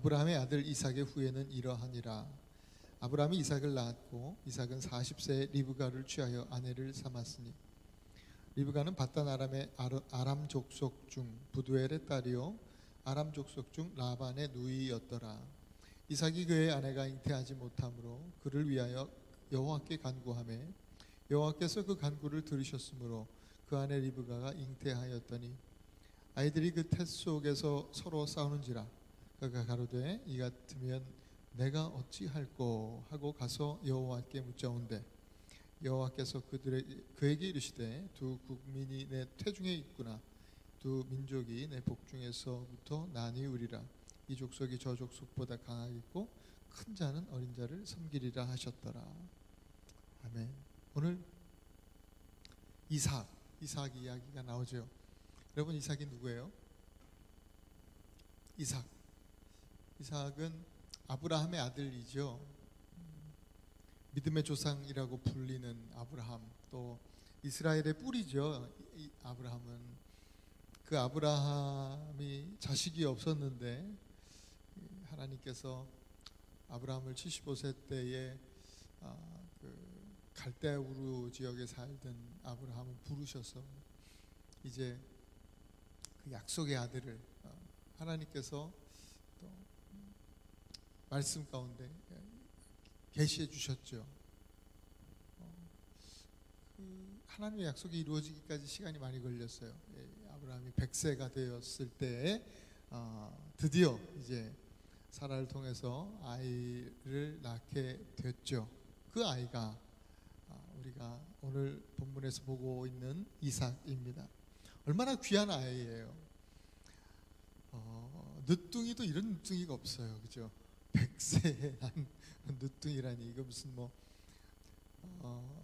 아브라함의 아들 이삭의 후예는 이러하니라. 아브라함이 이삭을 낳았고 이삭은 40세에 리브가를 취하여 아내를 삼았으니 리브가는 밧단 아람의 아람 족속 중 부두엘의 딸이요 아람 족속 중 라반의 누이였더라. 이삭이 그의 아내가 잉태하지 못하므로 그를 위하여 여호와께 간구하매 여호와께서 그 간구를 들으셨으므로 그 아내 리브가가 잉태하였더니 아이들이 그 태 속에서 서로 싸우는지라 그가 가로되 이 같으면 내가 어찌할꼬 하고 가서 여호와께 묻자온대 여호와께서 그에게 이르시되 두 국민이 내 태중에 있구나 두 민족이 내 복중에서부터 나뉘우리라 이 족속이 저 족속보다 강하겠고 큰 자는 어린 자를 섬기리라 하셨더라. 아멘. 오늘 이삭 이야기가 나오죠. 여러분 이삭이 누구예요? 이삭은 아브라함의 아들이죠. 믿음의 조상이라고 불리는 아브라함, 또 이스라엘의 뿌리죠. 아브라함은 그 아브라함이 자식이 없었는데 하나님께서 아브라함을 75세 때에 그 갈대우르 지역에 살던 아브라함을 부르셔서 이제 그 약속의 아들을 하나님께서 또 말씀 가운데 계시해 주셨죠. 그 하나님의 약속이 이루어지기까지 시간이 많이 걸렸어요. 아브라함이 100세가 되었을 때에 드디어 이제 사라를 통해서 아이를 낳게 됐죠. 그 아이가 우리가 오늘 본문에서 보고 있는 이삭입니다. 얼마나 귀한 아이예요. 늦둥이도 이런 늦둥이가 없어요, 그죠? 100세에 난 늦둥이라니 이거 무슨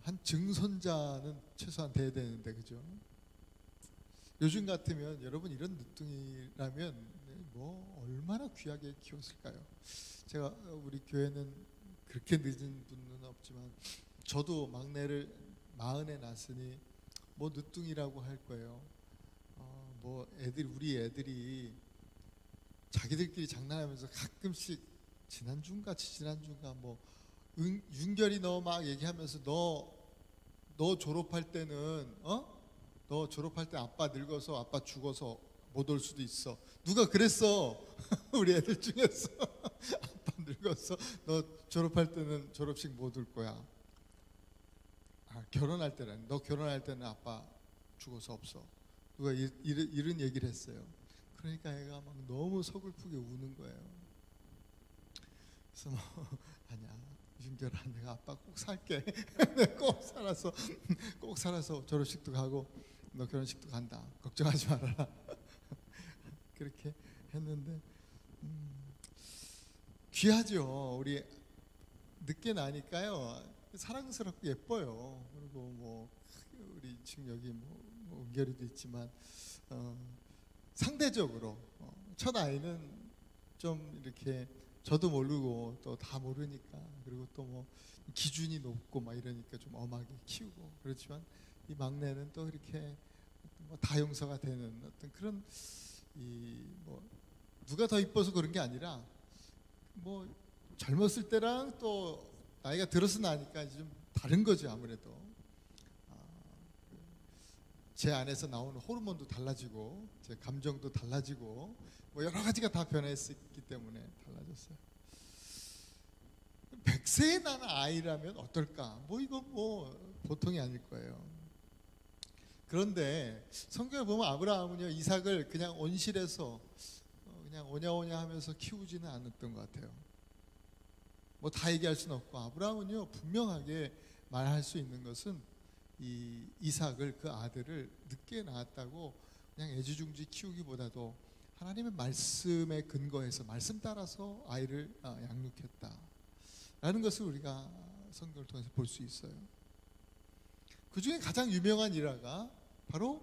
한 증손자는 최소한 돼야 되는데, 그죠? 요즘 같으면 여러분 이런 늦둥이라면 얼마나 귀하게 키웠을까요? 제가 우리 교회는 그렇게 늦은 분은 없지만 저도 막내를 40에 낳았으니 늦둥이라고 할 거예요. 우리 애들이 자기들끼리 장난하면서 가끔씩 지난주인가 윤결이 너 막 얘기하면서 너 졸업할 때는 너 졸업할 때 아빠 늙어서 아빠 죽어서 못 올 수도 있어. 누가 그랬어? 우리 애들 중에서 아빠 늙었어. 너 졸업할 때는 졸업식 못 올 거야. 결혼할 때는 너 결혼할 때는 아빠 죽어서 없어. 누가 이런 얘기를 했어요. 그러니까 애가 막 너무 서글프게 우는 거예요. 그래서 아니야 윤결아 내가 아빠 꼭 살게. 꼭 살아서 졸업식도 가고 너 결혼식도 간다. 걱정하지 말아라. 그렇게 했는데 귀하죠. 우리 늦게 나니까요 사랑스럽고 예뻐요. 그리고 우리 지금 여기 은결이도 있지만 상대적으로 첫 아이는 좀 이렇게 저도 모르고 또 다 모르니까 그리고 또 기준이 높고 막 이러니까 좀 엄하게 키우고 그렇지만 이 막내는 또 이렇게 다 용서가 되는 어떤 그런 누가 더 이뻐서 그런 게 아니라 젊었을 때랑 또 나이가 들어서 나니까 이제 좀 다른 거죠. 아무래도 제 안에서 나오는 호르몬도 달라지고 제 감정도 달라지고 여러 가지가 다 변했기 때문에 달라졌어요. 100세에 난 아이라면 어떨까? 이거 보통이 아닐 거예요. 그런데 성경에 보면 아브라함은요 이삭을 그냥 온실에서 그냥 오냐오냐 하면서 키우지는 않았던 것 같아요. 다 얘기할 수는 없고 아브라함은요 분명하게 말할 수 있는 것은 이 이삭을 그 아들을 늦게 낳았다고 그냥 애지중지 키우기보다도 하나님의 말씀에 근거해서 말씀 따라서 아이를 양육했다라는 것을 우리가 성경을 통해서 볼 수 있어요. 그 중에 가장 유명한 일화가 바로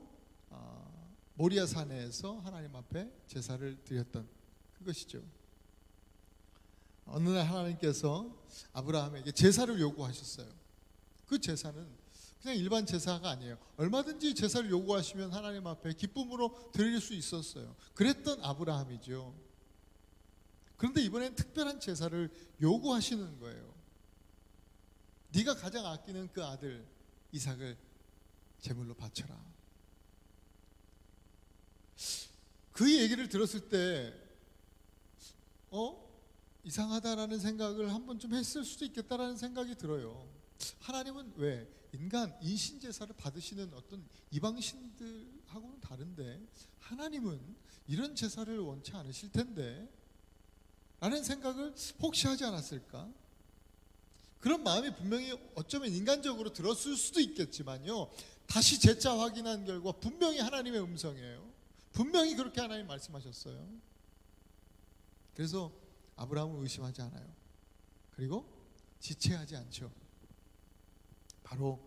모리아 산에서 하나님 앞에 제사를 드렸던 그것이죠. 어느 날 하나님께서 아브라함에게 제사를 요구하셨어요. 그 제사는 그냥 일반 제사가 아니에요. 얼마든지 제사를 요구하시면 하나님 앞에 기쁨으로 드릴 수 있었어요. 그랬던 아브라함이죠. 그런데 이번엔 특별한 제사를 요구하시는 거예요. 네가 가장 아끼는 그 아들 이삭을 제물로 바쳐라. 그 얘기를 들었을 때 이상하다라는 생각을 한 번쯤 했을 수도 있겠다라는 생각이 들어요. 하나님은 왜 인간 인신제사를 받으시는 어떤 이방신들하고는 다른데 하나님은 이런 제사를 원치 않으실 텐데 라는 생각을 혹시 하지 않았을까? 그런 마음이 분명히 어쩌면 인간적으로 들었을 수도 있겠지만요, 다시 재차 확인한 결과 분명히 하나님의 음성이에요. 분명히 그렇게 하나님 말씀하셨어요. 그래서 아브라함은 의심하지 않아요. 그리고 지체하지 않죠. 바로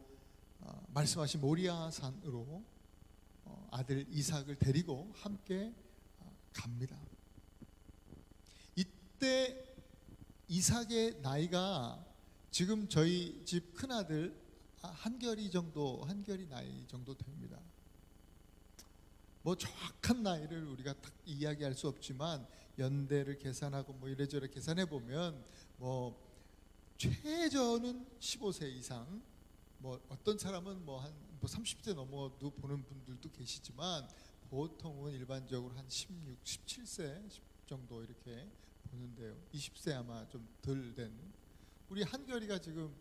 말씀하신 모리아 산으로 아들 이삭을 데리고 함께 갑니다. 이때 이삭의 나이가 지금 저희 집 큰아들 한결이 나이 정도 됩니다. 뭐 정확한 나이를 우리가 딱 이야기할 수 없지만 연대를 계산하고 뭐 이래저래 계산해 보면 뭐 최저는 15세 이상, 뭐 어떤 사람은 뭐 한 30세 넘어도 보는 분들도 계시지만 보통은 일반적으로 한 16, 17세 정도 이렇게 보는데요. 20세 아마 좀 덜 된 우리 한결이가 지금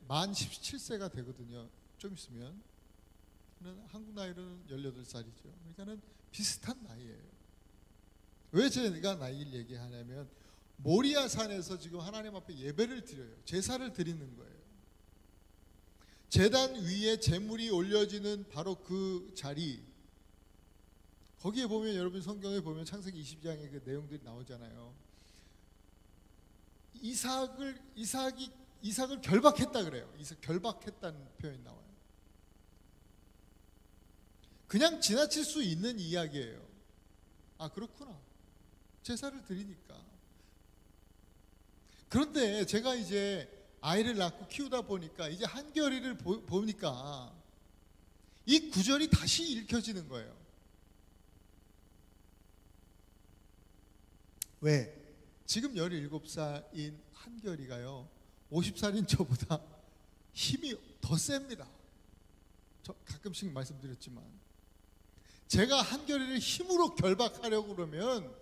만 17세가 되거든요. 좀 있으면. 한국 나이로는 18살이죠. 그러니까는 비슷한 나이예요. 왜 제가 나이를 얘기하냐면 모리아 산에서 지금 하나님 앞에 예배를 드려요. 제사를 드리는 거예요. 제단 위에 제물이 올려지는 바로 그 자리, 거기에 보면 여러분 성경에 보면 창세기 20장의 그 내용들이 나오잖아요. 이삭을 결박했다 그래요. 이삭 결박했다는 표현이 나와요. 그냥 지나칠 수 있는 이야기예요. 아, 그렇구나. 제사를 드리니까. 그런데 제가 이제 아이를 낳고 키우다 보니까 이제 한결이를 보니까 이 구절이 다시 읽혀지는 거예요. 왜? 지금 17살인 한결이가요 50살인 저보다 힘이 더 셉니다. 저 가끔씩 말씀드렸지만 제가 한결이를 힘으로 결박하려고 그러면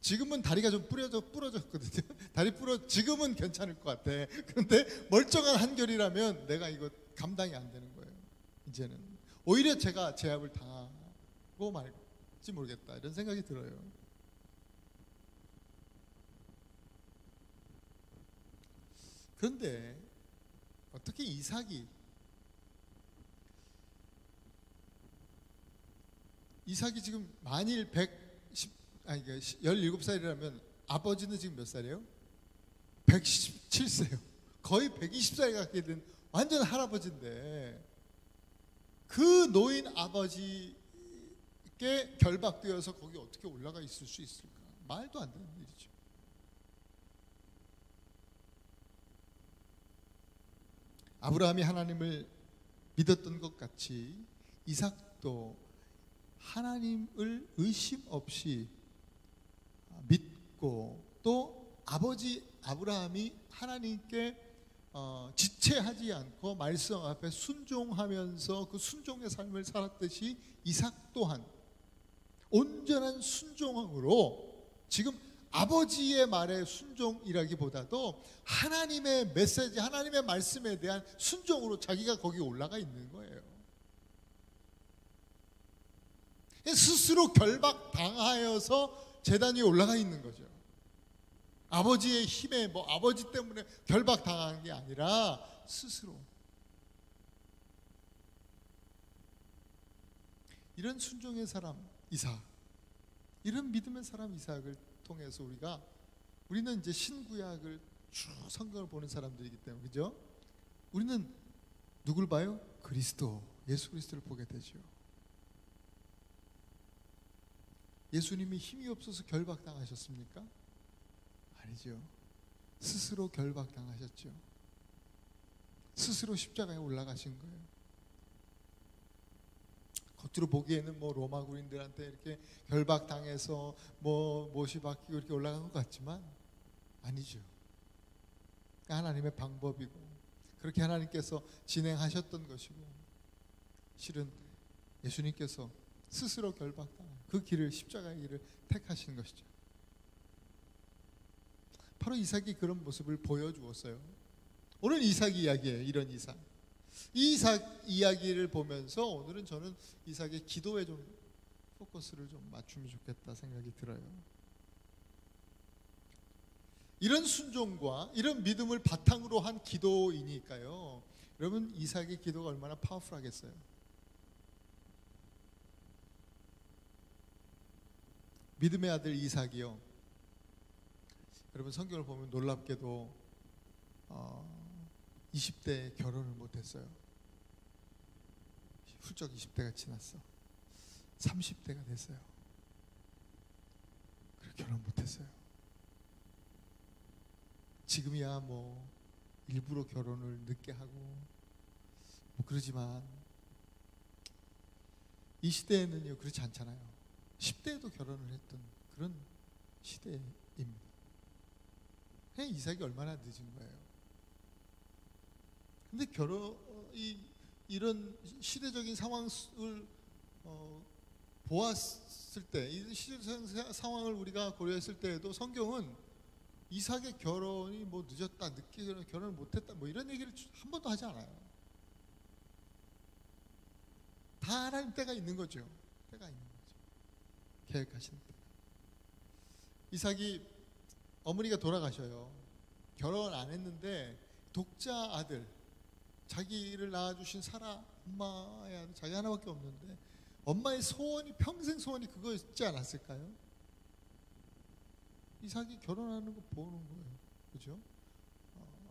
지금은 다리가 좀 부러졌거든요. 지금은 괜찮을 것 같아. 그런데 멀쩡한 한결이라면 내가 이거 감당이 안 되는 거예요. 이제는 오히려 제가 제압을 당하고 말지 모르겠다 이런 생각이 들어요. 그런데 어떻게 이삭이 지금 만일 17살이라면 아버지는 지금 몇 살이에요? 117세요. 거의 120살 갖게 된 완전 할아버지인데 그 노인 아버지께 결박되어서 거기 어떻게 올라가 있을 수 있을까? 말도 안 되는 일이죠. 아브라함이 하나님을 믿었던 것 같이 이삭도 하나님을 의심 없이 믿고 또 아버지 아브라함이 하나님께 지체하지 않고 말씀 앞에 순종하면서 그 순종의 삶을 살았듯이 이삭 또한 온전한 순종으로 지금 아버지의 말에 순종이라기보다도 하나님의 메시지, 하나님의 말씀에 대한 순종으로 자기가 거기 올라가 있는 거예요. 스스로 결박당하여서 제단 위에 올라가 있는 거죠. 아버지의 힘에 아버지 때문에 결박당한 게 아니라 스스로. 이런 순종의 사람 이삭, 이런 믿음의 사람 이삭을 통해서 우리는 이제 신구약을 쭉 성경을 보는 사람들이기 때문에, 그죠? 우리는 누굴 봐요? 그리스도, 예수 그리스도를 보게 되죠. 예수님이 힘이 없어서 결박당하셨습니까? 아니죠. 스스로 결박당하셨죠. 스스로 십자가에 올라가신 거예요. 겉으로 보기에는 뭐 로마 군인들한테 이렇게 결박당해서 뭐 못이 박히고 이렇게 올라간 것 같지만 아니죠. 하나님의 방법이고 그렇게 하나님께서 진행하셨던 것이고 실은 예수님께서 스스로 결박당한 그 길을, 십자가의 길을 택하신 것이죠. 바로 이삭이 그런 모습을 보여주었어요. 오늘 이삭 이야기예요. 이런 이삭. 이 이삭 이야기를 보면서 오늘은 저는 이삭의 기도에 좀 포커스를 좀 맞추면 좋겠다 생각이 들어요. 이런 순종과 이런 믿음을 바탕으로 한 기도이니까요. 여러분, 이삭의 기도가 얼마나 파워풀하겠어요. 믿음의 아들 이삭이요. 여러분, 성경을 보면 놀랍게도 20대에 결혼을 못했어요. 훌쩍 20대가 지났어. 30대가 됐어요. 그래, 결혼 못했어요. 지금이야 뭐 일부러 결혼을 늦게 하고 뭐 그러지만 이 시대에는요 그렇지 않잖아요. 10대에도 결혼을 했던 그런 시대입니다. 그냥 이삭이 얼마나 늦은 거예요. 근데 이런 시대적인 상황을 보았을 때, 이 시대적 상황을 우리가 고려했을 때에도 성경은 이삭의 결혼이 뭐 늦었다, 늦게 결혼을 못했다, 뭐 이런 얘기를 한 번도 하지 않아요. 다 하나님 때가 있는 거죠. 때가 있는 거죠. 계획하시는 때. 이삭이 어머니가 돌아가셔요. 결혼 안 했는데 독자 아들, 자기를 낳아주신 사라 엄마의 아들, 자기 하나밖에 없는데 엄마의 소원이, 평생 소원이 그거였지 않았을까요? 이삭이 결혼하는 거 보는 거예요. 그죠?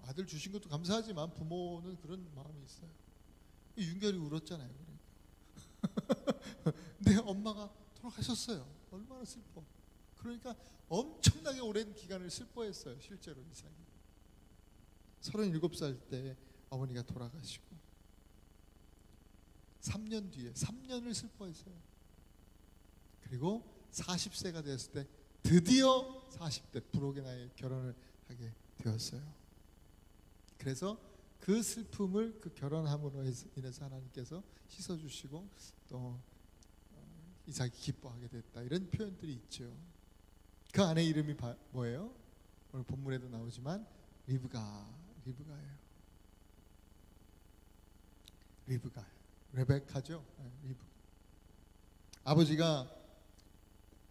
아들 주신 것도 감사하지만 부모는 그런 마음이 있어요. 윤결이 울었잖아요. 그러니까. 내 엄마가 돌아가셨어요. 얼마나 슬퍼. 그러니까 엄청나게 오랜 기간을 슬퍼했어요. 실제로 이삭이. 37살 때 어머니가 돌아가시고 3년 뒤에 3년을 슬퍼했어요. 그리고 40세가 되었을 때 드디어 40대 불혹의 나이에 결혼을 하게 되었어요. 그래서 그 슬픔을 그 결혼함으로 인해서 하나님께서 씻어주시고 또 이삭이 기뻐하게 됐다, 이런 표현들이 있죠. 그 아내 이름이 뭐예요? 오늘 본문에도 나오지만 리브가예요. 레베카죠. 리브가. 아버지가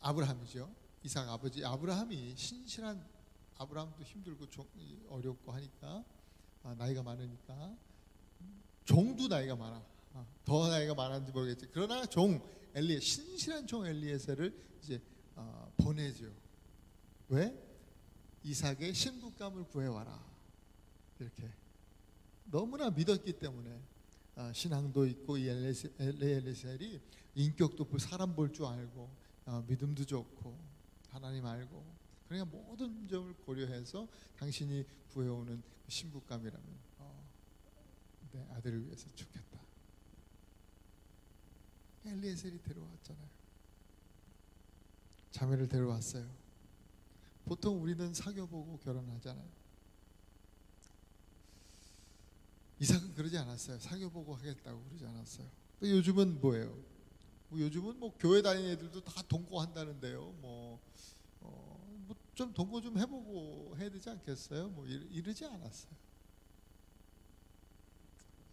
아브라함이죠. 이삭 아버지 아브라함이 신실한, 아브라함도 힘들고 어렵고 하니까 나이가 많으니까 종도 나이가 많아. 더 나이가 많았는지 모르겠지. 그러나 신실한 종 엘리에셀을 이제 보내죠. 왜? 이삭의 신부감을 구해와라. 이렇게 너무나 믿었기 때문에 신앙도 있고 이 엘리에셀이 인격도 사람 볼 줄 알고 믿음도 좋고 하나님 알고, 그러니까 모든 점을 고려해서 당신이 구해오는 신부감이라면 내 아들을 위해서 좋겠다. 엘리에셀이 데려왔잖아요. 자매를 데려왔어요. 보통 우리는 사귀어보고 결혼하잖아요. 이삭은 그러지 않았어요. 사귀어보고 하겠다고 그러지 않았어요. 또 요즘은 뭐예요? 요즘은 뭐 교회 다니는 애들도 다 동거한다는데요. 좀 동거 좀 해보고 해야 되지 않겠어요? 뭐 이러지 않았어요.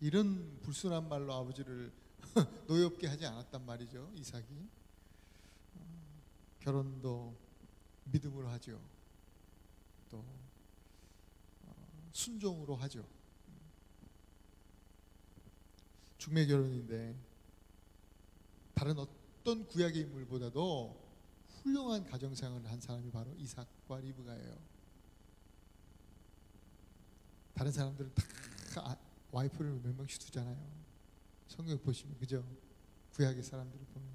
이런 불순한 말로 아버지를 노엽게 하지 않았단 말이죠. 이삭이. 결혼도 믿음으로 하죠. 또 순종으로 하죠. 중매 결혼인데 다른 어떤 구약의 인물보다도 훌륭한 가정생활을 한 사람이 바로 이삭과 리브가예요. 다른 사람들은 다 와이프를 몇 명씩 두잖아요. 성경 보시면, 그죠? 구약의 사람들을 보면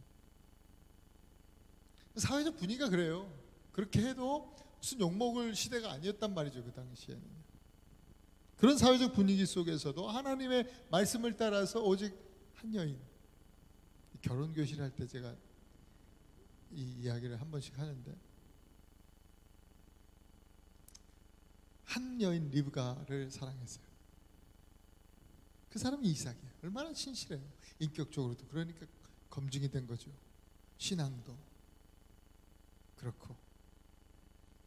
사회적 분위기가 그래요. 그렇게 해도 무슨 욕먹을 시대가 아니었단 말이죠. 그 당시에는. 그런 사회적 분위기 속에서도 하나님의 말씀을 따라서 오직 한 여인, 결혼 교실 할 때 제가 이 이야기를 한 번씩 하는데, 한 여인 리브가를 사랑했어요. 그 사람이 이삭이에요. 얼마나 신실해요. 인격적으로도. 그러니까 검증이 된 거죠. 신앙도 그렇고.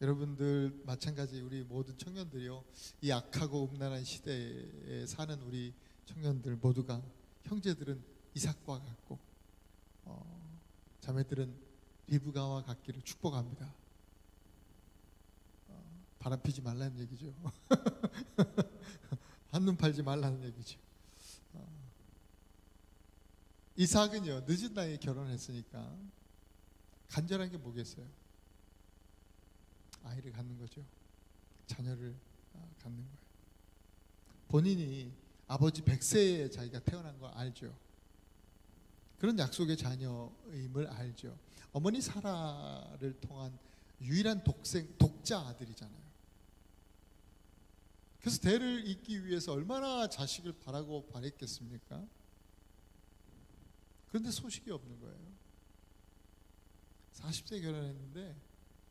여러분들 마찬가지, 우리 모든 청년들이요, 이 악하고 음란한 시대에 사는 우리 청년들 모두가, 형제들은 이삭과 같고 자매들은 리브가와 같기를 축복합니다. 바람 피지 말라는 얘기죠. 한눈 팔지 말라는 얘기죠. 이삭은요, 늦은 나이에 결혼했으니까 간절한 게 뭐겠어요? 아이를 갖는 거죠. 자녀를 갖는 거예요. 본인이 아버지 100세에 자기가 태어난 거 알죠. 그런 약속의 자녀임을 알죠. 어머니 사라를 통한 유일한 독자 아들이잖아요. 그래서 대를 잇기 위해서 얼마나 자식을 바라고 바랬겠습니까? 그런데 소식이 없는 거예요. 40세 결혼했는데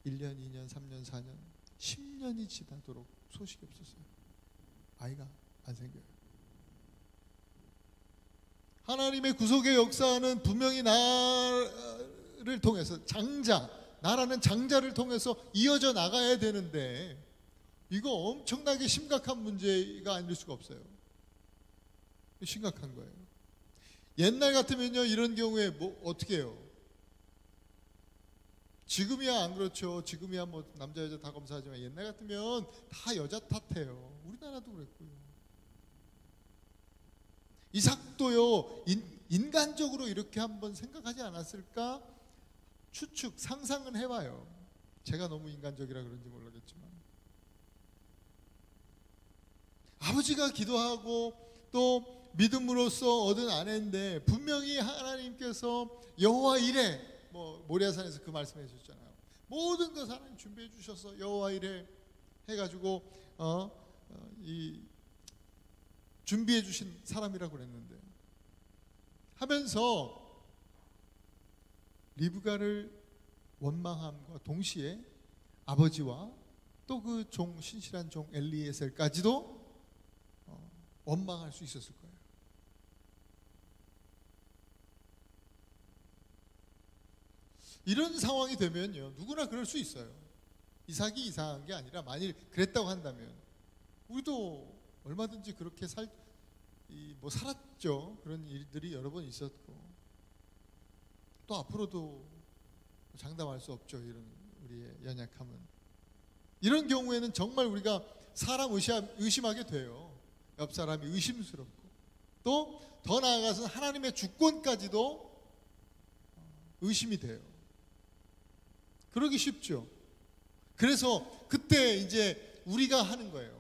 1년, 2년, 3년, 4년, 10년이 지나도록 소식이 없었어요. 아이가 안 생겨요. 하나님의 구속의 역사는 분명히 나를 통해서, 나라는 장자를 통해서 이어져 나가야 되는데, 이거 엄청나게 심각한 문제가 아닐 수가 없어요. 심각한 거예요. 옛날 같으면요, 이런 경우에 뭐 어떻게 해요? 지금이야 안 그렇죠. 지금이야 뭐 남자 여자 다 검사하지만, 옛날 같으면 다 여자 탓해요. 우리나라도 그랬고요. 이삭도요, 인간적으로 이렇게 한번 생각하지 않았을까? 상상은 해봐요. 제가 너무 인간적이라 그런지 모르겠지만, 아버지가 기도하고 또 믿음으로써 얻은 아내인데, 분명히 하나님께서 여호와 이레, 모리아산에서 그 말씀해 주셨잖아요. 모든 것 하나님 준비해 주셔서 여호와 이레 해가지고 준비해 주신 사람이라고 그랬는데, 하면서 리브가를 원망함과 동시에 아버지와 또 그 신실한 종 엘리에셀까지도 원망할 수 있었을 거예요. 이런 상황이 되면요, 누구나 그럴 수 있어요. 이삭이 이상한 게 아니라, 만일 그랬다고 한다면 우리도 얼마든지 그렇게 살았죠. 그런 일들이 여러 번 있었고, 또 앞으로도 장담할 수 없죠. 이런 우리의 연약함은. 이런 경우에는 정말 우리가 사람 의심하게 돼요. 옆 사람이 의심스럽고, 또 더 나아가서 하나님의 주권까지도 의심이 돼요. 그러기 쉽죠. 그래서 그때 이제 우리가 하는 거예요.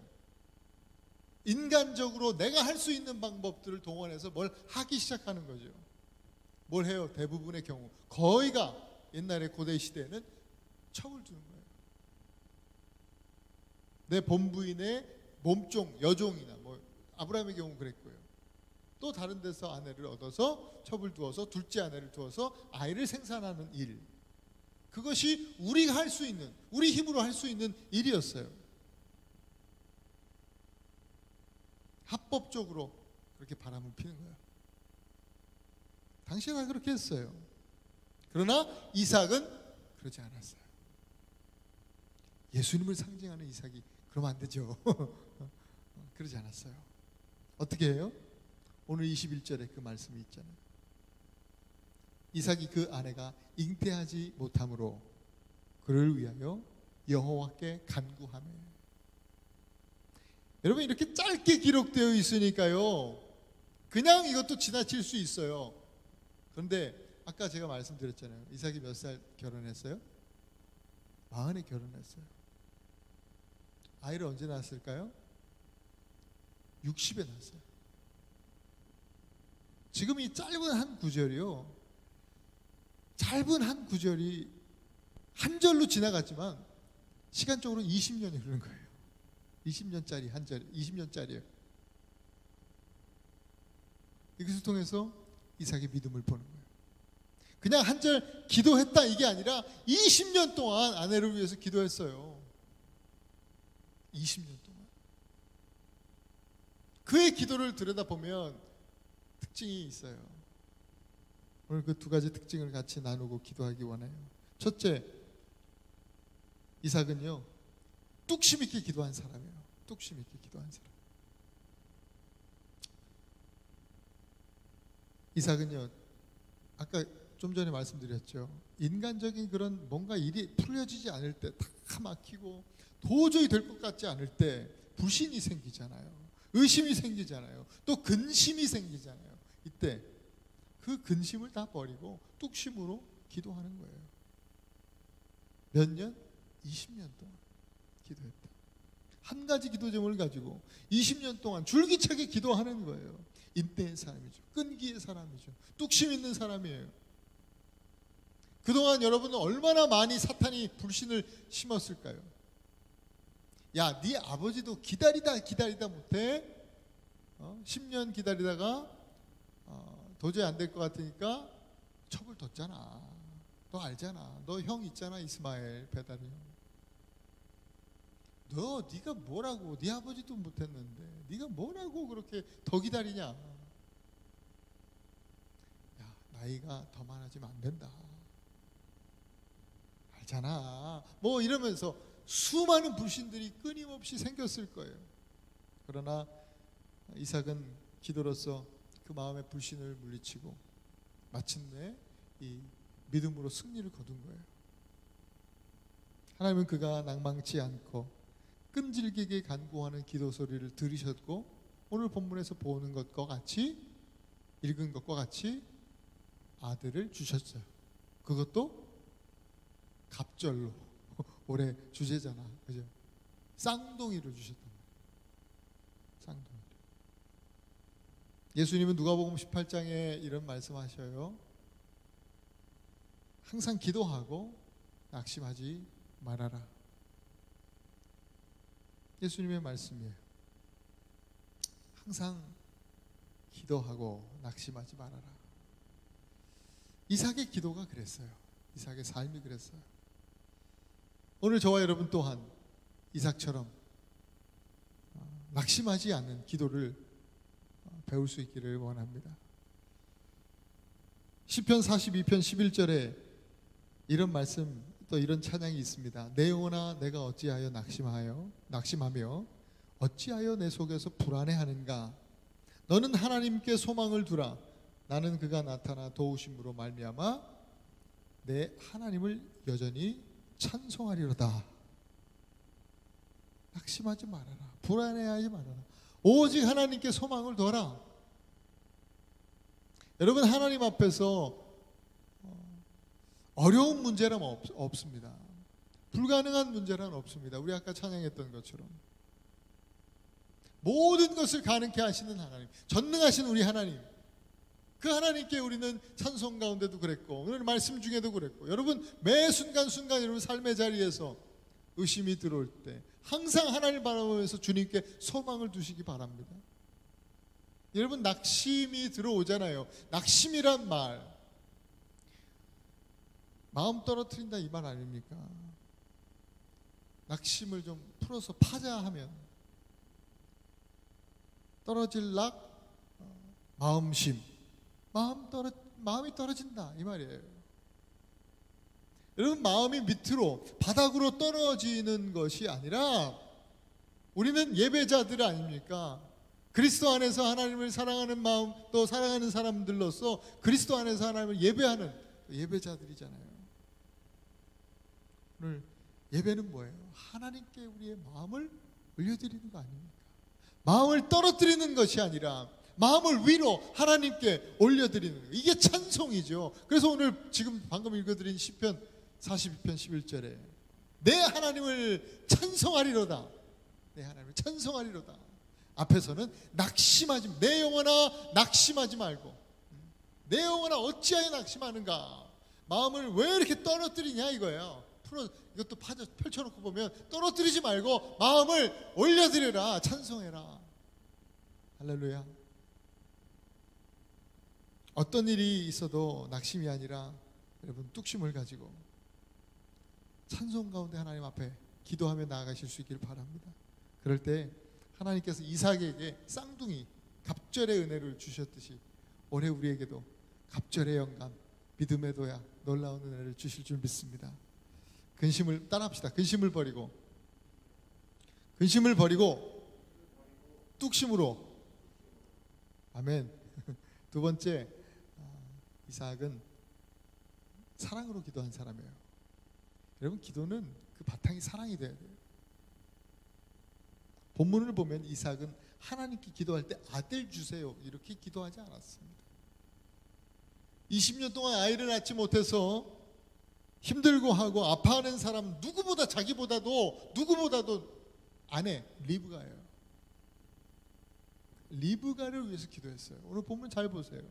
인간적으로 내가 할 수 있는 방법들을 동원해서 뭘 하기 시작하는 거죠. 뭘 해요? 대부분의 경우, 거의가 옛날에 고대 시대에는 첩을 두는 거예요. 내 본부인의 몸종, 여종이나, 아브라함의 경우 그랬고요. 또 다른 데서 아내를 얻어서 첩을 두어서, 둘째 아내를 두어서 아이를 생산하는 일, 그것이 우리가 할 수 있는, 우리 힘으로 할 수 있는 일이었어요. 합법적으로 그렇게 바람을 피는 거예요. 당시에는 그렇게 했어요. 그러나 이삭은 그러지 않았어요. 예수님을 상징하는 이삭이 그러면 안 되죠. 그러지 않았어요. 어떻게 해요? 오늘 21절에 그 말씀이 있잖아요. 이삭이 그 아내가 잉태하지 못함으로 그를 위하여 여호와께 간구하며. 여러분, 이렇게 짧게 기록되어 있으니까요, 그냥 이것도 지나칠 수 있어요. 그런데 아까 제가 말씀드렸잖아요. 이삭이 몇 살 결혼했어요? 40에 결혼했어요. 아이를 언제 낳았을까요? 60에 낳았어요. 지금 이 짧은 한 구절이요, 짧은 한 구절이 한 절로 지나갔지만 시간적으로는 20년이 흐른 거예요. 20년짜리 한 절, 20년짜리예요. 이것을 통해서 이삭의 믿음을 보는 거예요. 그냥 한 절 기도했다 이게 아니라 20년 동안 아내를 위해서 기도했어요. 20년 동안. 그의 기도를 들여다보면 특징이 있어요. 오늘 그 두 가지 특징을 같이 나누고 기도하기 원해요. 첫째, 이삭은요 뚝심 있게 기도한 사람이에요. 뚝심 있게 기도한 사람. 이삭은요 아까 좀 전에 말씀드렸죠. 인간적인 그런 뭔가 일이 풀려지지 않을 때, 다 막히고 도저히 될 것 같지 않을 때 불신이 생기잖아요. 의심이 생기잖아요. 또 근심이 생기잖아요. 이때 그 근심을 다 버리고 뚝심으로 기도하는 거예요. 몇 년? 20년 동안 기도했다. 한 가지 기도 제목을 가지고 20년 동안 줄기차게 기도하는 거예요. 인내의 사람이죠. 끈기의 사람이죠. 뚝심 있는 사람이에요. 그동안 여러분은 얼마나 많이 사탄이 불신을 심었을까요? 야, 네 아버지도 기다리다 못해 10년 기다리다가 도저히 안 될 것 같으니까 첩을 뒀잖아. 너 알잖아. 너 형 있잖아. 이스마엘 배달이 형. 네가 뭐라고, 네 아버지도 못했는데 네가 뭐라고 그렇게 더 기다리냐. 야, 나이가 더 많아지면 안 된다. 알잖아. 뭐 이러면서 수많은 불신들이 끊임없이 생겼을 거예요. 그러나 이삭은 기도로서 그 마음의 불신을 물리치고 마침내 이 믿음으로 승리를 거둔 거예요. 하나님은 그가 낭망치 않고 끈질기게 간구하는 기도 소리를 들으셨고 오늘 본문에서 보는 것과 같이 읽은 것과 같이 아들을 주셨어요. 그것도 갑절로. 올해 주제잖아, 그죠? 쌍둥이를 주셨단 말이에요. 쌍둥이. 예수님은 누가복음 18장에 이런 말씀하셔요. 항상 기도하고 낙심하지 말아라. 예수님의 말씀이에요. 항상 기도하고 낙심하지 말아라. 이삭의 기도가 그랬어요. 이삭의 삶이 그랬어요. 오늘 저와 여러분 또한 이삭처럼 낙심하지 않는 기도를 배울 수 있기를 원합니다. 시편 42편 11절에 이런 말씀, 또 이런 찬양이 있습니다. 내 영혼아 내가 어찌하여 낙심하며 어찌하여 내 속에서 불안해하는가. 너는 하나님께 소망을 두라. 나는 그가 나타나 도우심으로 말미암아 내 하나님을 여전히 찬송하리로다. 낙심하지 말아라. 불안해하지 말아라. 오직 하나님께 소망을 둬라. 여러분, 하나님 앞에서 어려운 문제란 없습니다. 불가능한 문제란 없습니다. 우리 아까 찬양했던 것처럼 모든 것을 가능케 하시는 하나님, 전능하신 우리 하나님, 그 하나님께 우리는 찬송 가운데도 그랬고 오늘 말씀 중에도 그랬고, 여러분 매 순간순간 여러분 삶의 자리에서 의심이 들어올 때 항상 하나님을 바라보면서 주님께 소망을 두시기 바랍니다. 여러분, 낙심이 들어오잖아요. 낙심이란 말, 마음 떨어뜨린다 이 말 아닙니까? 낙심을 좀 풀어서 파자 하면 떨어질락 마음심, 마음이 떨어진다 이 말이에요. 여러분, 마음이 밑으로 바닥으로 떨어지는 것이 아니라 우리는 예배자들 아닙니까? 그리스도 안에서 하나님을 사랑하는 마음, 또 사랑하는 사람들로서 그리스도 안에서 하나님을 예배하는 예배자들이잖아요. 오늘 예배는 뭐예요? 하나님께 우리의 마음을 올려드리는 거 아닙니까? 마음을 떨어뜨리는 것이 아니라 마음을 위로 하나님께 올려드리는 거예요. 이게 찬송이죠. 그래서 오늘 지금 방금 읽어드린 시편 42편 11절에 내 하나님을 찬송하리로다. 내 하나님을 찬송하리로다. 앞에서는 낙심하지, 내 영혼아 낙심하지 말고, 내 영혼아 어찌하여 낙심하는가. 마음을 왜 이렇게 떨어뜨리냐 이거예요. 이것도 펼쳐놓고 보면 떨어뜨리지 말고 마음을 올려드려라, 찬송해라. 할렐루야. 어떤 일이 있어도 낙심이 아니라 여러분 뚝심을 가지고 찬송 가운데 하나님 앞에 기도하며 나아가실 수 있기를 바랍니다. 그럴 때 하나님께서 이삭에게 쌍둥이 갑절의 은혜를 주셨듯이 올해 우리에게도 갑절의 영감, 믿음의 도약, 놀라운 은혜를 주실 줄 믿습니다. 근심을 따라합시다. 근심을 버리고 뚝심으로. 아멘. 두 번째, 이삭은 사랑으로 기도한 사람이에요. 여러분, 기도는 그 바탕이 사랑이 돼야 돼요. 본문을 보면 이삭은 하나님께 기도할 때 아들 주세요 이렇게 기도하지 않았습니다. 20년 동안 아이를 낳지 못해서 힘들고 하고 아파하는 사람 누구보다, 자기보다도 누구보다도 아내 리브가예요. 리브가를 위해서 기도했어요. 오늘 본문 잘 보세요.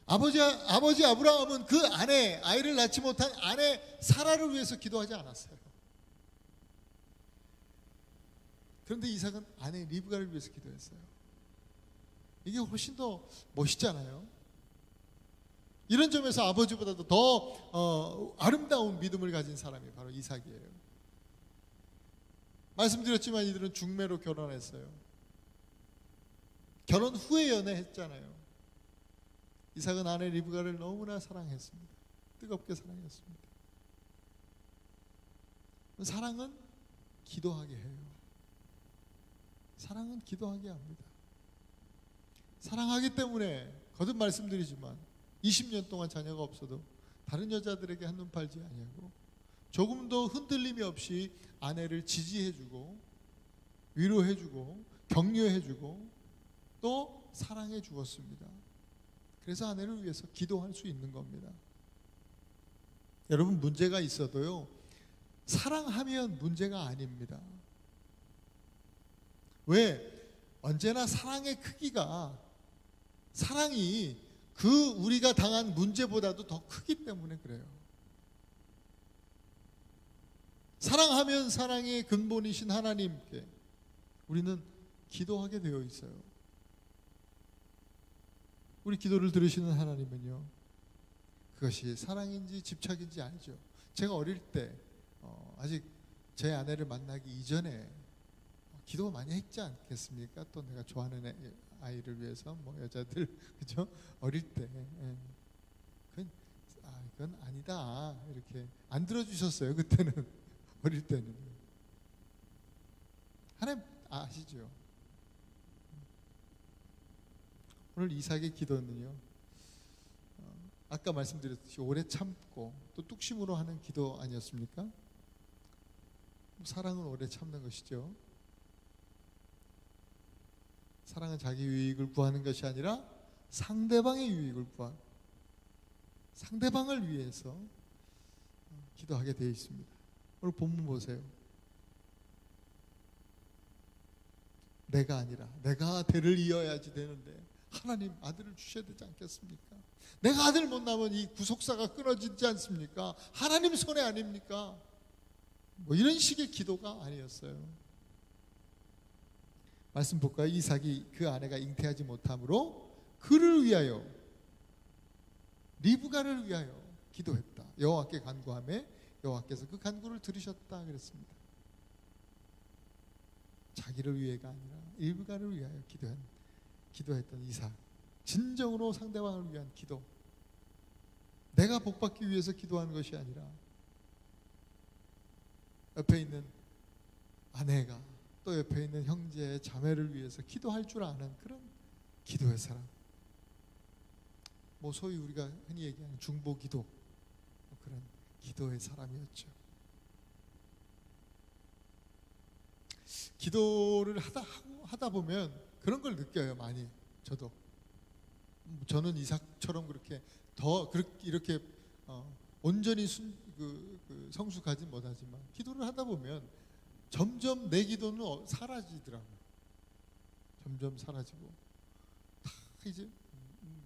아버지 아브라함은 그 아내, 아이를 낳지 못한 아내 사라를 위해서 기도하지 않았어요. 그런데 이삭은 아내 리브가를 위해서 기도했어요. 이게 훨씬 더 멋있잖아요. 이런 점에서 아버지보다도 더 아름다운 믿음을 가진 사람이 바로 이삭이에요. 말씀드렸지만 이들은 중매로 결혼했어요. 결혼 후에 연애했잖아요. 이삭은 아내 리브가를 너무나 사랑했습니다. 뜨겁게 사랑했습니다. 사랑은 기도하게 해요. 사랑은 기도하게 합니다. 사랑하기 때문에 거듭 말씀드리지만 20년 동안 자녀가 없어도 다른 여자들에게 한눈 팔지 아니하고 조금도 흔들림이 없이 아내를 지지해주고 위로해주고 격려해주고 또 사랑해 주었습니다. 그래서 아내를 위해서 기도할 수 있는 겁니다. 여러분, 문제가 있어도요, 사랑하면 문제가 아닙니다. 왜? 언제나 사랑의 크기가, 사랑이 그 우리가 당한 문제보다도 더 크기 때문에 그래요. 사랑하면 사랑의 근본이신 하나님께 우리는 기도하게 되어 있어요. 우리 기도를 들으시는 하나님은요, 그것이 사랑인지 집착인지 알죠. 제가 어릴 때 아직 제 아내를 만나기 이전에 기도 많이 했지 않겠습니까? 또 내가 좋아하는 아이를 위해서 뭐 여자들 그죠? 어릴 때 그건 아니다 이렇게 안 들어주셨어요. 그때는 어릴 때는. 하나님 아시죠? 오늘 이삭의 기도는요, 아까 말씀드렸듯이 오래 참고 또 뚝심으로 하는 기도 아니었습니까? 사랑은 오래 참는 것이죠. 사랑은 자기 유익을 구하는 것이 아니라 상대방의 유익을 구하고 상대방을 위해서 기도하게 되어 있습니다. 오늘 본문 보세요. 내가 아니라 내가 대를 이어야지 되는데 하나님 아들을 주셔야 되지 않겠습니까? 내가 아들 못 낳으면 이 구속사가 끊어지지 않습니까? 하나님 손해 아닙니까? 뭐 이런 식의 기도가 아니었어요. 말씀 볼까요? 이삭이 그 아내가 잉태하지 못함으로 그를 위하여, 리브가를 위하여 기도했다. 여호와께 간구하매 여호와께서 그 간구를 들으셨다 그랬습니다. 자기를 위해가 아니라 리브가를 위하여 기도했던 이삭, 진정으로 상대방을 위한 기도, 내가 복받기 위해서 기도하는 것이 아니라 옆에 있는 아내가 또 옆에 있는 형제 자매를 위해서 기도할 줄 아는 그런 기도의 사람, 뭐 소위 우리가 흔히 얘기하는 중보기도, 그런 기도의 사람이었죠. 기도를 하다 보면 그런 걸 느껴요. 많이. 저는 이삭처럼 그렇게 이렇게 온전히 성숙하지 못하지만 기도를 하다 보면 점점 내 기도는 사라지더라고요. 점점 사라지고 이제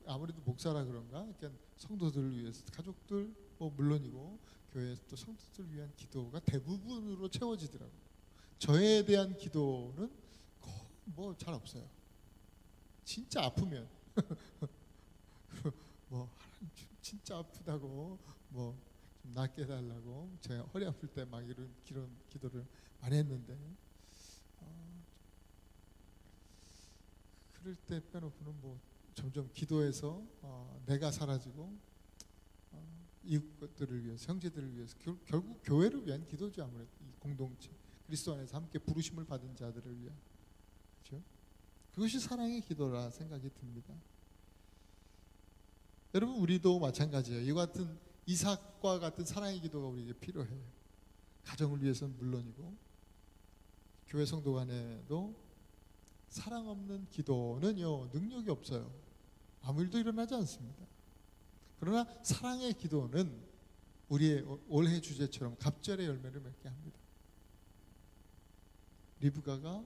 아무래도 목사라 그런가, 그러니까 성도들을 위해서, 가족들 뭐 물론이고 교회에서 또 성도들을 위한 기도가 대부분으로 채워지더라고요. 저에 대한 기도는 뭐 잘 없어요. 진짜 아프면 뭐 하나님 진짜 아프다고 뭐 좀 낫게 해달라고 제가 허리 아플 때 막 이런 기도를 많이 했는데 그럴 때 빼놓고는 뭐 점점 기도해서 내가 사라지고 이웃들을 위해서, 형제들을 위해서, 결국 교회를 위한 기도죠. 아무래도 이 공동체, 그리스도 안에서 함께 부르심을 받은 자들을 위한, 그렇죠? 그것이 사랑의 기도라 생각이 듭니다. 여러분, 우리도 마찬가지예요. 이와 같은 이삭과 같은 사랑의 기도가 우리에게 필요해요. 가정을 위해서는 물론이고, 교회 성도 간에도 사랑 없는 기도는요, 능력이 없어요. 아무 일도 일어나지 않습니다. 그러나 사랑의 기도는 우리의 올해 주제처럼 갑절의 열매를 맺게 합니다. 리브가가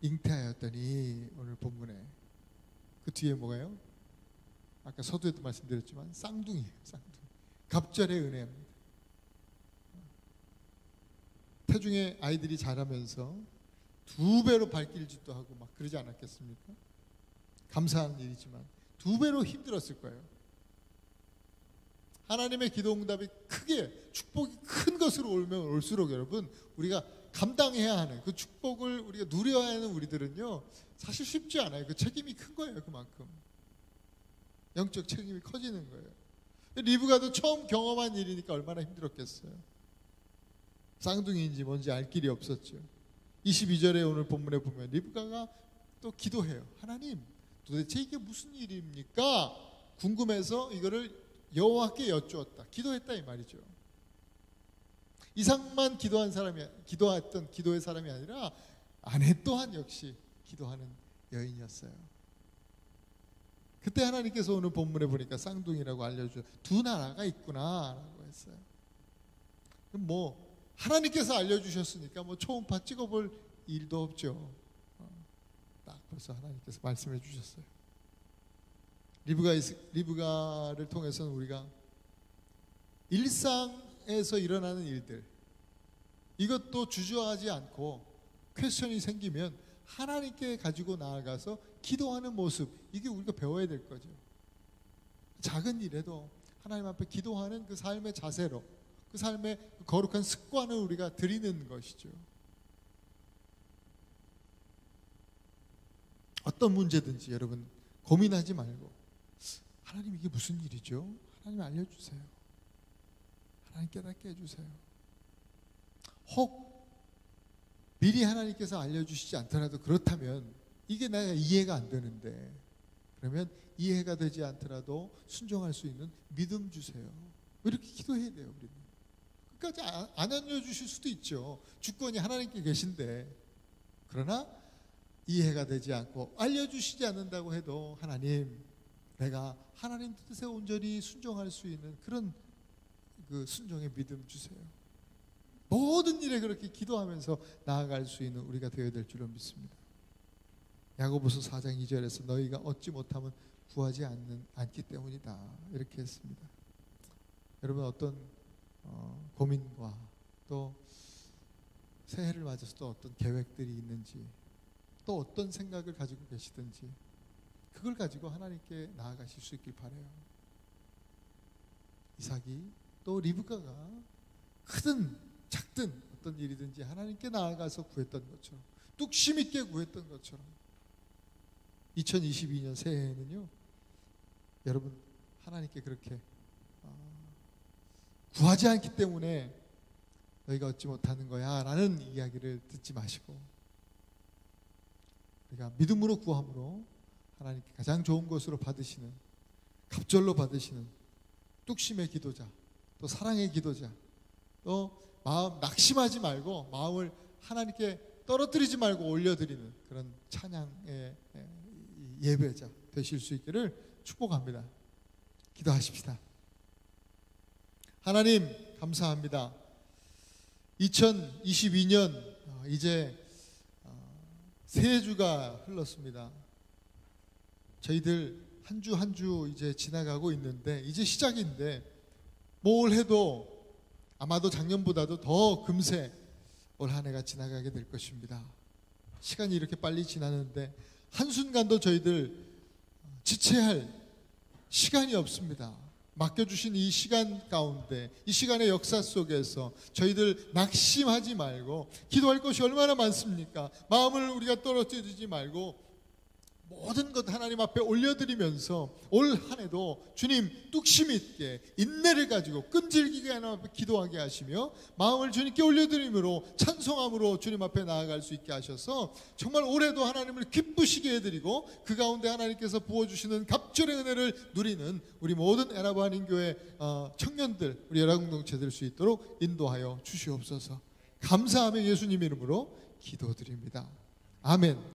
잉태하였더니, 오늘 본문에 그 뒤에 뭐가요? 아까 서두에도 말씀드렸지만 쌍둥이에요. 쌍둥이. 갑절의 은혜입니다. 태중에 아이들이 자라면서 2배로 발길질도 하고 막 그러지 않았겠습니까? 감사한 일이지만 2배로 힘들었을 거예요. 하나님의 기도 응답이 크게, 축복이 큰 것으로 오면 올수록 여러분, 우리가 감당해야 하는 그 축복을 우리가 누려야 하는 우리들은요, 사실 쉽지 않아요. 그 책임이 큰 거예요. 그만큼 영적 책임이 커지는 거예요. 리브가도 처음 경험한 일이니까 얼마나 힘들었겠어요. 쌍둥이인지 뭔지 알 길이 없었죠. 22절에 오늘 본문에 보면 리브가가 또 기도해요. 하나님, 도대체 이게 무슨 일입니까? 궁금해서 이거를 여호와께 여쭈었다. 기도했다 이 말이죠. 이삭만 기도했던 기도의 사람이 아니라 아내 또한 역시 기도하는 여인이었어요. 그때 하나님께서 오늘 본문에 보니까 쌍둥이라고 알려줘, 두 나라가 있구나라고 했어요. 그럼 뭐 하나님께서 알려주셨으니까 뭐 초음파 찍어볼 일도 없죠. 딱 벌써 하나님께서 말씀해 주셨어요. 리브가를 통해서는 우리가 일상에서 일어나는 일들, 이것도 주저하지 않고 퀘스천이 생기면 하나님께 가지고 나아가서 기도하는 모습, 이게 우리가 배워야 될 거죠. 작은 일에도 하나님 앞에 기도하는 그 삶의 자세로, 그 삶의 거룩한 습관을 우리가 들이는 것이죠. 어떤 문제든지 여러분 고민하지 말고, 하나님 이게 무슨 일이죠? 하나님 알려주세요. 하나님 깨닫게 해주세요. 혹 미리 하나님께서 알려주시지 않더라도 그렇다면 이게 내가 이해가 안 되는데, 그러면 이해가 되지 않더라도 순종할 수 있는 믿음 주세요. 이렇게 기도해야 돼요. 우리는 끝까지 안 알려주실 수도 있죠. 주권이 하나님께 계신데, 그러나 이해가 되지 않고 알려주시지 않는다고 해도 하나님, 내가 하나님 뜻에 온전히 순종할 수 있는 그런 그 순종의 믿음 주세요. 모든 일에 그렇게 기도하면서 나아갈 수 있는 우리가 되어야 될 줄로 믿습니다. 야고보서 4장 2절에서 너희가 얻지 못하면 구하지 않기 때문이다, 이렇게 했습니다. 여러분, 어떤 고민과 또 새해를 맞아서 또 어떤 계획들이 있는지, 또 어떤 생각을 가지고 계시든지 그걸 가지고 하나님께 나아가실 수 있길 바라요. 이삭이 또 리브가가 크든 작든 어떤 일이든지 하나님께 나아가서 구했던 것처럼, 뚝심 있게 구했던 것처럼 2022년 새해에는요, 여러분 하나님께 그렇게 구하지 않기 때문에 너희가 얻지 못하는 거야 라는 이야기를 듣지 마시고, 우리가 믿음으로 구함으로 하나님께 가장 좋은 것으로 받으시는, 갑절로 받으시는 뚝심의 기도자, 또 사랑의 기도자, 또 마음 낙심하지 말고 마음을 하나님께 떨어뜨리지 말고 올려드리는 그런 찬양의 예배자 되실 수 있기를 축복합니다. 기도하십시다. 하나님 감사합니다. 2022년 이제 세 주가 흘렀습니다. 저희들 한 주 한 주 이제 지나가고 있는데, 이제 시작인데 뭘 해도 아마도 작년보다도 더 금세 올 한 해가 지나가게 될 것입니다. 시간이 이렇게 빨리 지나는데 한순간도 저희들 지체할 시간이 없습니다. 맡겨주신 이 시간 가운데, 이 시간의 역사 속에서 저희들 낙심하지 말고, 기도할 것이 얼마나 많습니까? 마음을 우리가 떨어뜨리지 말고 모든 것 하나님 앞에 올려드리면서 올 한 해도 주님 뚝심 있게 인내를 가지고 끈질기게 하나님 앞에 기도하게 하시며 마음을 주님께 올려드림으로 찬송함으로 주님 앞에 나아갈 수 있게 하셔서 정말 올해도 하나님을 기쁘시게 해드리고 그 가운데 하나님께서 부어주시는 갑절의 은혜를 누리는 우리 모든 에라브 한인교회 청년들, 우리 열화공동체 될 수 있도록 인도하여 주시옵소서. 감사하며 예수님 이름으로 기도드립니다. 아멘.